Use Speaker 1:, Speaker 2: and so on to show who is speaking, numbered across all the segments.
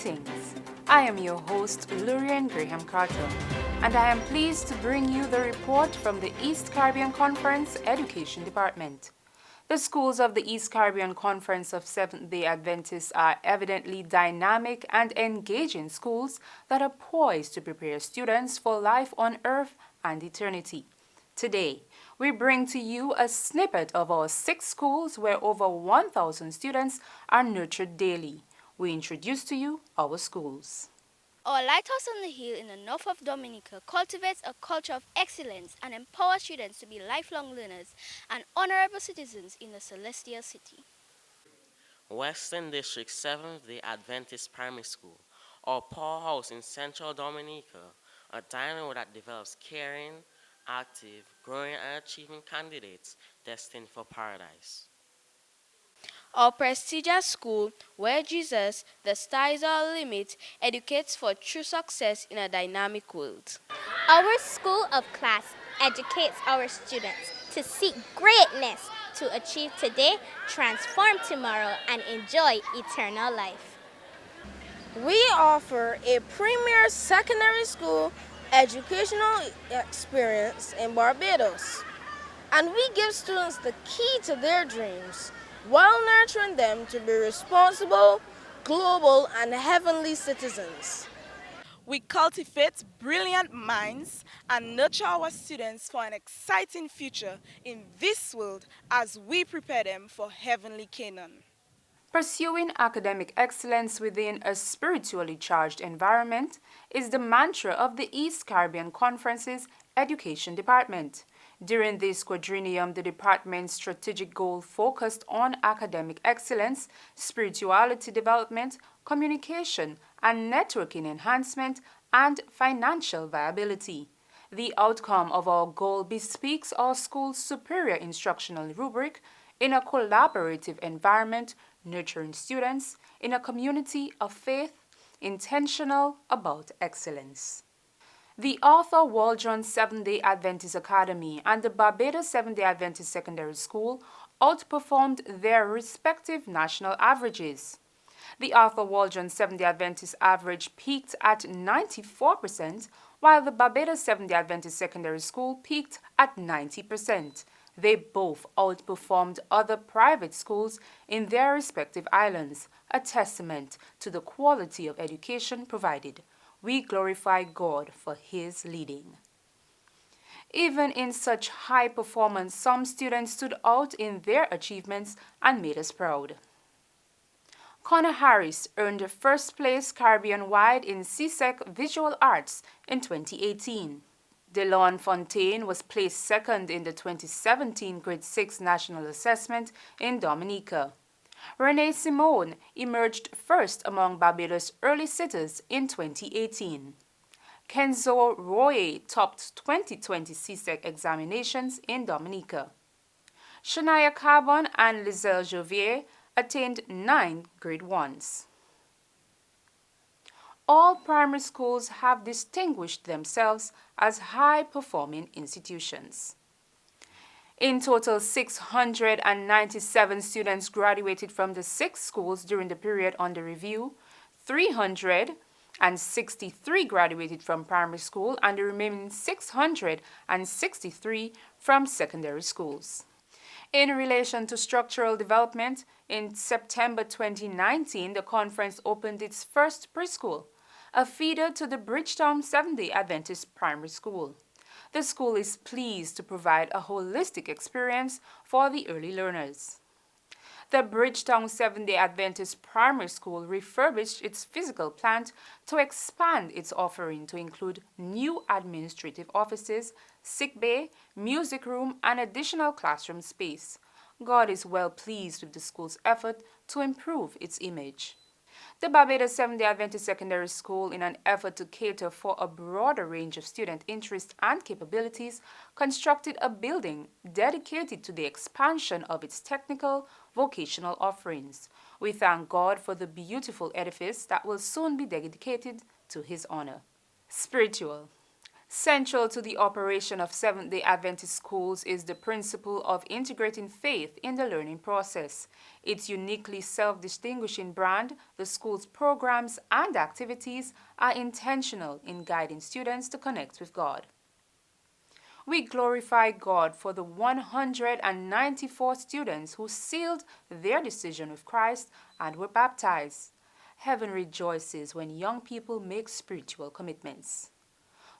Speaker 1: Greetings. I am your host, Lurian Graham Carter, and I am pleased to bring you the report from the East Caribbean Conference Education Department. The schools of the East Caribbean Conference of Seventh-day Adventists are evidently dynamic and engaging schools that are poised to prepare students for life on earth and eternity. Today, we bring to you a snippet of our 6 schools where over 1,000 students are nurtured daily. We introduce to you our schools.
Speaker 2: Our Lighthouse on the Hill in the north of Dominica cultivates a culture of excellence and empowers students to be lifelong learners and honorable citizens in the Celestial City.
Speaker 3: Western District 7th-day Adventist Primary School, or powerhouse in central Dominica, a dynamo that develops caring, active, growing and achieving candidates destined for paradise.
Speaker 2: Our prestigious school, where Jesus, the star is our limit, educates for true success in a dynamic world.
Speaker 4: Our School of Class educates our students to seek greatness, to achieve today, transform tomorrow, and enjoy eternal life.
Speaker 5: We offer a premier secondary school educational experience in Barbados, and we give students the key to their dreams while nurturing them to be responsible, global, and heavenly citizens.
Speaker 6: We cultivate brilliant minds and nurture our students for an exciting future in this world as we prepare them for heavenly Canaan.
Speaker 1: Pursuing academic excellence within a spiritually charged environment is the mantra of the East Caribbean Conference's Education Department. During this quadrennium, the department's strategic goal focused on academic excellence, spirituality development, communication and networking enhancement, and financial viability. The outcome of our goal bespeaks our school's superior instructional rubric in a collaborative environment, nurturing students in a community of faith, intentional about excellence. The Arthur Waldron Seventh-day Adventist Academy and the Barbados Seventh-day Adventist Secondary School outperformed their respective national averages. The Arthur Waldron Seventh-day Adventist average peaked at 94%, while the Barbados Seventh-day Adventist Secondary School peaked at 90%. They both outperformed other private schools in their respective islands, a testament to the quality of education provided. We glorify God for His leading. Even in such high performance, some students stood out in their achievements and made us proud. Connor Harris earned first place Caribbean-wide in CSEC Visual Arts in 2018. DeLon Fontaine was placed second in the 2017 Grade 6 National Assessment in Dominica. Renee Simone emerged first among Barbados early sitters in 2018. Kenzo Roye topped 2020 CSEC examinations in Dominica. Shania Carbon and Lizelle Jovier attained 9 Grade 1s. All primary schools have distinguished themselves as high-performing institutions. In total, 697 students graduated from the 6 schools during the period under review. 363 graduated from primary school and the remaining 663 from secondary schools. In relation to structural development, in September 2019, the conference opened its first preschool, a feeder to the Bridgetown Seventh-day Adventist Primary School. The school is pleased to provide a holistic experience for the early learners. The Bridgetown Seventh-day Adventist Primary School refurbished its physical plant to expand its offering to include new administrative offices, sick bay, music room, and additional classroom space. God is well pleased with the school's effort to improve its image. The Barbados Seventh-day Adventist Secondary School, in an effort to cater for a broader range of student interests and capabilities, constructed a building dedicated to the expansion of its technical, vocational offerings. We thank God for the beautiful edifice that will soon be dedicated to His honor. Spiritual. Central to the operation of Seventh-day Adventist schools is the principle of integrating faith in the learning process. Its uniquely self-distinguishing brand, the school's programs and activities are intentional in guiding students to connect with God. We glorify God for the 194 students who sealed their decision with Christ and were baptized. Heaven rejoices when young people make spiritual commitments.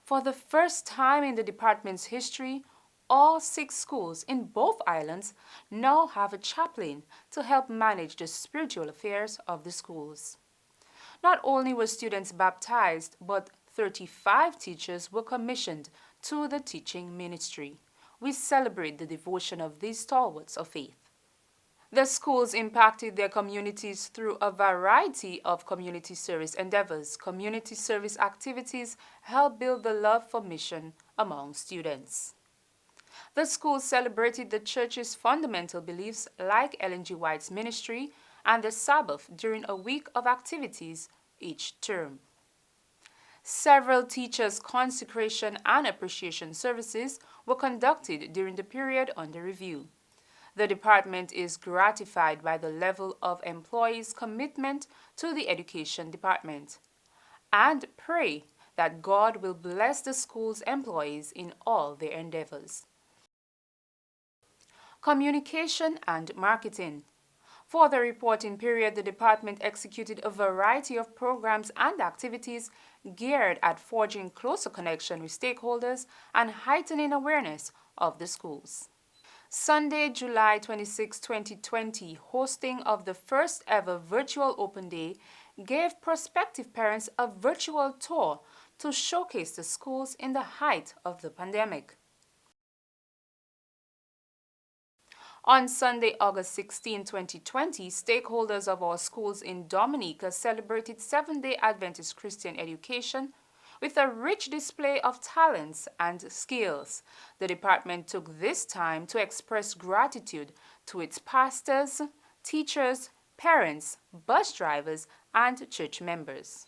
Speaker 1: For the first time in the department's history, all 6 schools in both islands now have a chaplain to help manage the spiritual affairs of the schools. Not only were students baptized, but 35 teachers were commissioned to the teaching ministry. We celebrate the devotion of these stalwarts of faith. The schools impacted their communities through a variety of community service endeavors. Community service activities help build the love for mission among students. The schools celebrated the church's fundamental beliefs like Ellen G. White's ministry and the Sabbath during a week of activities each term. Several teachers' consecration and appreciation services were conducted during the period under review. The department is gratified by the level of employees' commitment to the education department and pray that God will bless the school's employees in all their endeavors. Communication and marketing. For the reporting period, the department executed a variety of programs and activities geared at forging closer connection with stakeholders and heightening awareness of the schools. Sunday, July 26, 2020, hosting of the first ever virtual open day gave prospective parents a virtual tour to showcase the schools in the height of the pandemic. On Sunday, August 16, 2020, stakeholders of our schools in Dominica celebrated Seventh-day Adventist Christian education with a rich display of talents and skills. The department took this time to express gratitude to its pastors, teachers, parents, bus drivers, and church members.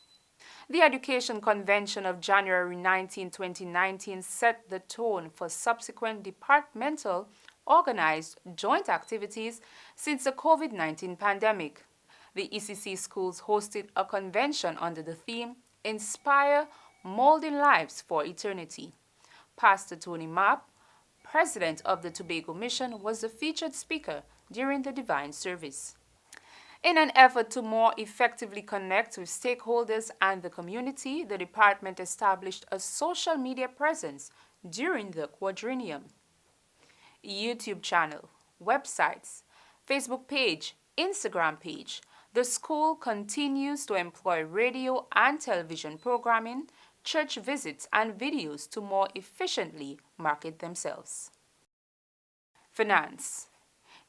Speaker 1: The Education Convention of January 19, 2019 set the tone for subsequent departmental organized joint activities since the COVID-19 pandemic. The ECC schools hosted a convention under the theme Inspire, Molding Lives for Eternity. Pastor Tony Mapp, president of the Tobago Mission, was the featured speaker during the divine service. In an effort to more effectively connect with stakeholders and the community, the department established a social media presence during the Quadrennial. YouTube channel, websites, Facebook page, Instagram page. The school continues to employ radio and television programming, church visits, and videos to more efficiently market themselves. Finance.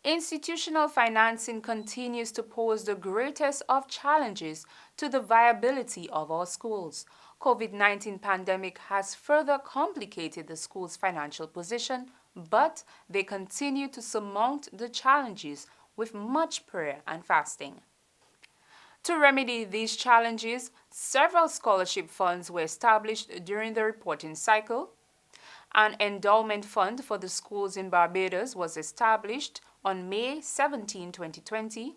Speaker 1: Institutional financing continues to pose the greatest of challenges to the viability of our schools. COVID-19 pandemic has further complicated the school's financial position, but they continue to surmount the challenges with much prayer and fasting. To remedy these challenges, several scholarship funds were established during the reporting cycle. An endowment fund for the schools in Barbados was established on May 17, 2020.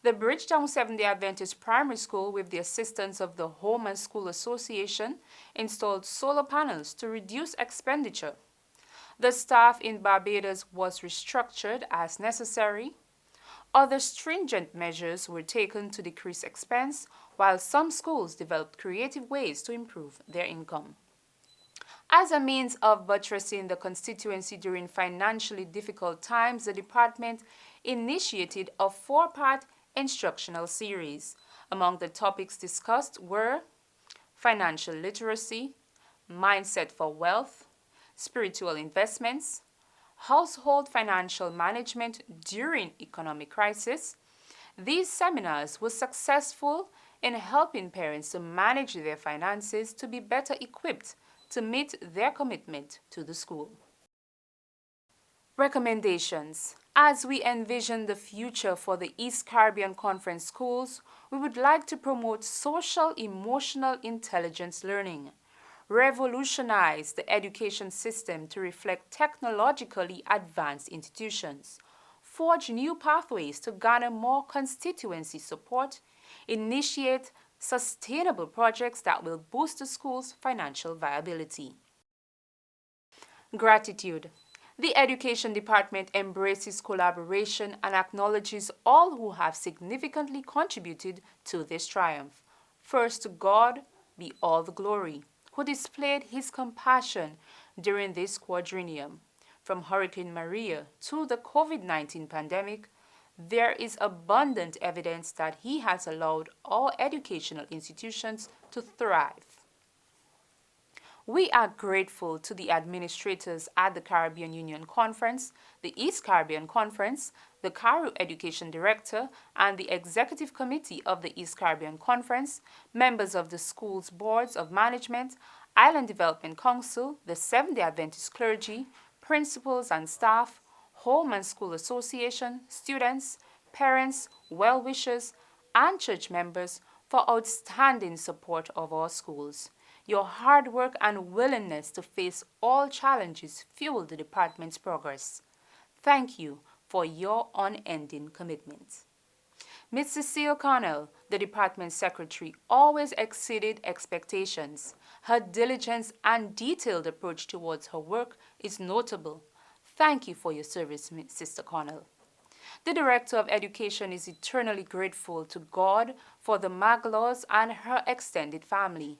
Speaker 1: The Bridgetown Seventh-day Adventist Primary School, with the assistance of the Home and School Association, installed solar panels to reduce expenditure. The staff in Barbados was restructured as necessary. Other stringent measures were taken to decrease expense, while some schools developed creative ways to improve their income. As a means of buttressing the constituency during financially difficult times, the department initiated a 4-part instructional series. Among the topics discussed were financial literacy, mindset for wealth, spiritual investments, household financial management during economic crisis. These seminars were successful in helping parents to manage their finances to be better equipped to meet their commitment to the school. Recommendations. As we envision the future for the East Caribbean Conference schools, we would like to promote social emotional intelligence learning. revolutionize the education system to reflect technologically advanced institutions, forge new pathways to garner more constituency support, initiate sustainable projects that will boost the school's financial viability. Gratitude. The Education Department embraces collaboration and acknowledges all who have significantly contributed to this triumph. First, to God be all the glory, who displayed his compassion during this quadrennium. From Hurricane Maria to the COVID-19 pandemic, there is abundant evidence that he has allowed all educational institutions to thrive. We are grateful to the administrators at the Caribbean Union Conference, the East Caribbean Conference, the Cairo Education Director, and the Executive Committee of the East Caribbean Conference, members of the school's boards of management, Island Development Council, the Seventh-day Adventist clergy, principals and staff, Home and School Association, students, parents, well-wishers, and church members for outstanding support of our schools. Your hard work and willingness to face all challenges fuel the department's progress. Thank you for your unending commitment. Ms. Cecile Connell, the department secretary, always exceeded expectations. Her diligence and detailed approach towards her work is notable. Thank you for your service, Sister Connell. The Director of Education is eternally grateful to God for the Maglaws and her extended family.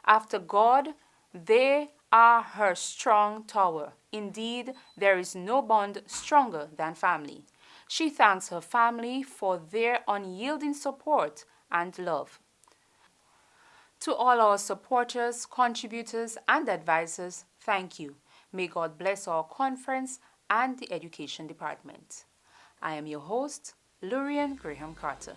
Speaker 1: After God, they are her strong tower. Indeed, there is no bond stronger than family. She thanks her family for their unyielding support and love. To all our supporters, contributors, and advisors, thank you. May God bless our conference and the Education Department. I am your host, Lurian Graham Carter.